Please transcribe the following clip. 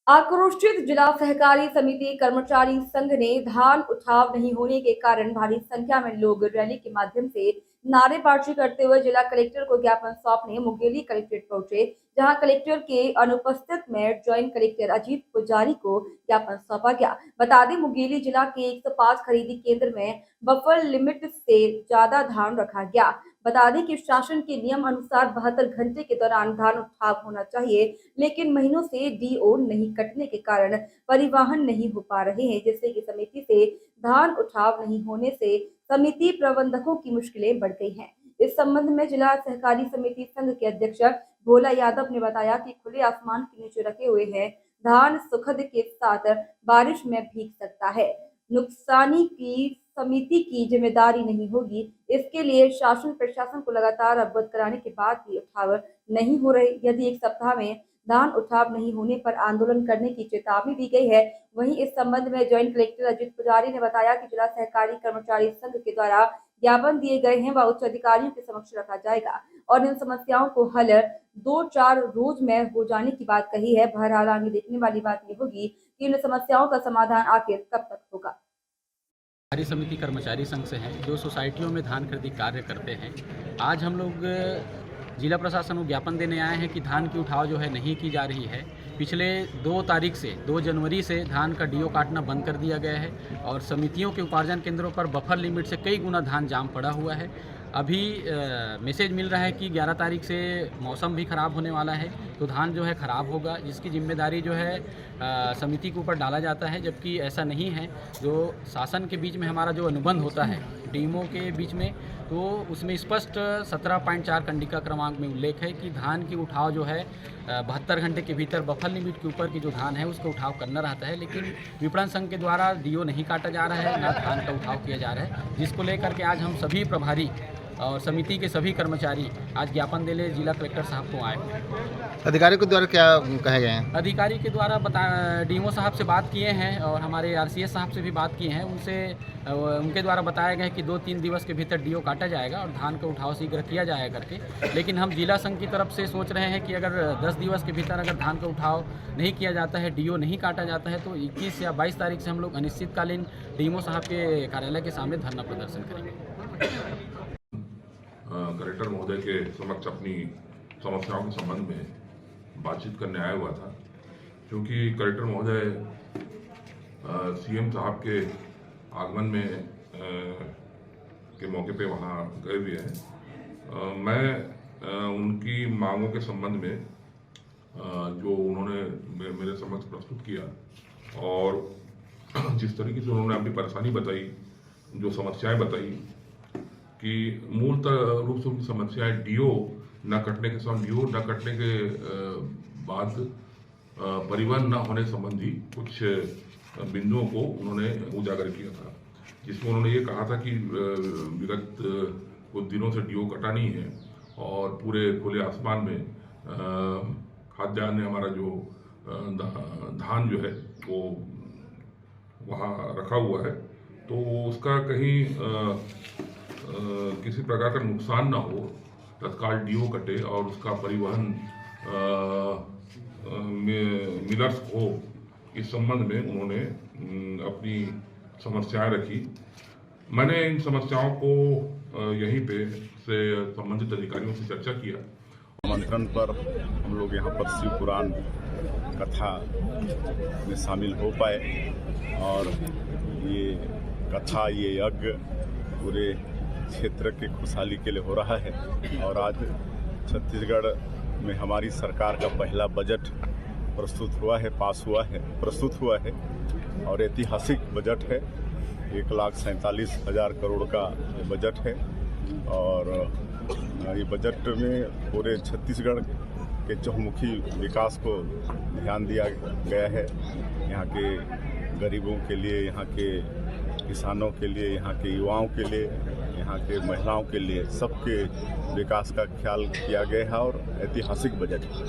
आक्रोशित जिला सहकारी समिति कर्मचारी संघ ने धान उठाव नहीं होने के कारण भारी संख्या में लोग रैली के माध्यम से नारेबाजी करते हुए जिला कलेक्टर को ज्ञापन सौंपने मुंगेली कलेक्ट्रेट पहुंचे, जहां कलेक्टर के अनुपस्थित में ज्वाइंट कलेक्टर अजीत पुजारी को ज्ञापन सौंपा गया। बता दें, मुंगेली जिला के 105 खरीदी केंद्र में बफर लिमिट से ज्यादा धान रखा गया। बता दें कि शासन के नियम अनुसार 72 घंटे के दौरान धान उठाव होना चाहिए, लेकिन महीनों से डीओ नहीं कटने के कारण परिवहन नहीं हो पा रहे हैं, जिससे कि समिति से धान उठाव नहीं होने से समिति प्रबंधकों की मुश्किलें बढ़ गई हैं। इस संबंध में जिला सहकारी समिति संघ के अध्यक्ष भोला यादव ने बताया कि खुले आसमान के नीचे रखे हुए हैं धान सुखद के साथ बारिश में भीग सकता है। नुकसानी की समिति की जिम्मेदारी नहीं होगी। इसके लिए शासन प्रशासन को लगातार अवगत कराने के बाद भी उठाव नहीं हो रहे। यदि एक सप्ताह में धान उठाव नहीं होने पर आंदोलन करने की चेतावनी दी गई है। वहीं इस संबंध में ज्वाइंट कलेक्टर अजीत पुजारी ने बताया कि जिला सहकारी कर्मचारी संघ के द्वारा ज्ञापन दिए गए हैं, वह उच्च अधिकारियों के समक्ष रखा जाएगा और इन समस्याओं को हल 2-4 रोज में हो जाने की बात कही है। बहरहाल आगे देखने वाली बात ये होगी कि इन समस्याओं का समाधान आखिर कब तक होगा। सहकारी समिति कर्मचारी संघ से हैं जो सोसाइटियों में धान खरीदी कार्य करते हैं। आज हम लोग जिला प्रशासन को ज्ञापन देने आए हैं कि धान की उठाव जो है नहीं की जा रही है। पिछले 2 जनवरी से धान का डीओ काटना बंद कर दिया गया है और समितियों के उपार्जन केंद्रों पर बफर लिमिट से कई गुना धान जाम पड़ा हुआ है। अभी मैसेज मिल रहा है कि 11 तारीख से मौसम भी ख़राब होने वाला है, तो धान जो है ख़राब होगा, जिसकी जिम्मेदारी जो है समिति के ऊपर डाला जाता है, जबकि ऐसा नहीं है। जो शासन के बीच में हमारा जो अनुबंध होता है टीमों के बीच में, तो उसमें स्पष्ट 17.4 कंडिका क्रमांक में उल्लेख है कि धान की उठाव जो है 72 घंटे के भीतर बफर लिमिट के ऊपर की जो धान है उसका उठाव करना रहता है। लेकिन विपणन संघ के द्वारा डीओ नहीं काटा जा रहा है, ना धान का उठाव किया जा रहा है, जिसको लेकर के आज हम सभी प्रभारी और समिति के सभी कर्मचारी आज ज्ञापन देने जिला कलेक्टर साहब को आए। अधिकारी के द्वारा क्या कहे गए हैं? अधिकारी के द्वारा डीओ साहब से बात किए हैं और हमारे आरसीएस साहब से भी बात किए हैं। उनके द्वारा बताया गया है कि 2-3 दिवस के भीतर डीओ काटा जाएगा और धान का उठाव शीघ्र किया जाएगा करके। लेकिन हम जिला संघ की तरफ से सोच रहे हैं कि अगर 10 दिवस के भीतर अगर धान का उठाव नहीं किया जाता है, डीओ नहीं काटा जाता है, तो 21 या 22 तारीख से हम लोग अनिश्चितकालीन डीओ साहब के कार्यालय के सामने धरना प्रदर्शन करेंगे। कलेक्टर महोदय के समक्ष अपनी समस्याओं के संबंध में बातचीत करने आया हुआ था, क्योंकि कलेक्टर महोदय सीएम साहब के आगमन में के मौके पे वहाँ गए हुए हैं। मैं उनकी मांगों के संबंध में जो उन्होंने मेरे समक्ष प्रस्तुत किया और जिस तरीके से उन्होंने अपनी परेशानी बताई, जो समस्याएं बताई कि मूलतः रूप से उनकी समस्याएं डीओ न कटने के साथ डीओ न कटने के बाद परिवहन न होने संबंधी कुछ बिंदुओं को उन्होंने उजागर किया था, जिसमें उन्होंने ये कहा था कि विगत कुछ दिनों से डीओ कटा नहीं है और पूरे खुले आसमान में खाद्यान्न हमारा जो धान जो है वो वहाँ रखा हुआ है, तो उसका कहीं किसी प्रकार का नुकसान ना हो, तत्काल डीओ कटे और उसका परिवहन मिलर्स हो, इस संबंध में उन्होंने अपनी समस्याएं रखी। मैंने इन समस्याओं को यहीं पे से संबंधित अधिकारियों से चर्चा किया। आमंत्रण पर हम लोग यहाँ पर शिव पुराण कथा में शामिल हो पाए और ये कथा, ये यज्ञ पूरे क्षेत्र के खुशहाली के लिए हो रहा है। और आज छत्तीसगढ़ में हमारी सरकार का पहला बजट प्रस्तुत हुआ है, प्रस्तुत हुआ है और ऐतिहासिक बजट है। 1,47,000 करोड़ का बजट है और ये बजट में पूरे छत्तीसगढ़ के चहुमुखी विकास को ध्यान दिया गया है। यहाँ के गरीबों के लिए, यहाँ के किसानों के लिए, यहाँ के युवाओं के लिए, यहाँ के महिलाओं के लिए, सबके विकास का ख्याल किया गया है और ऐतिहासिक बजट है।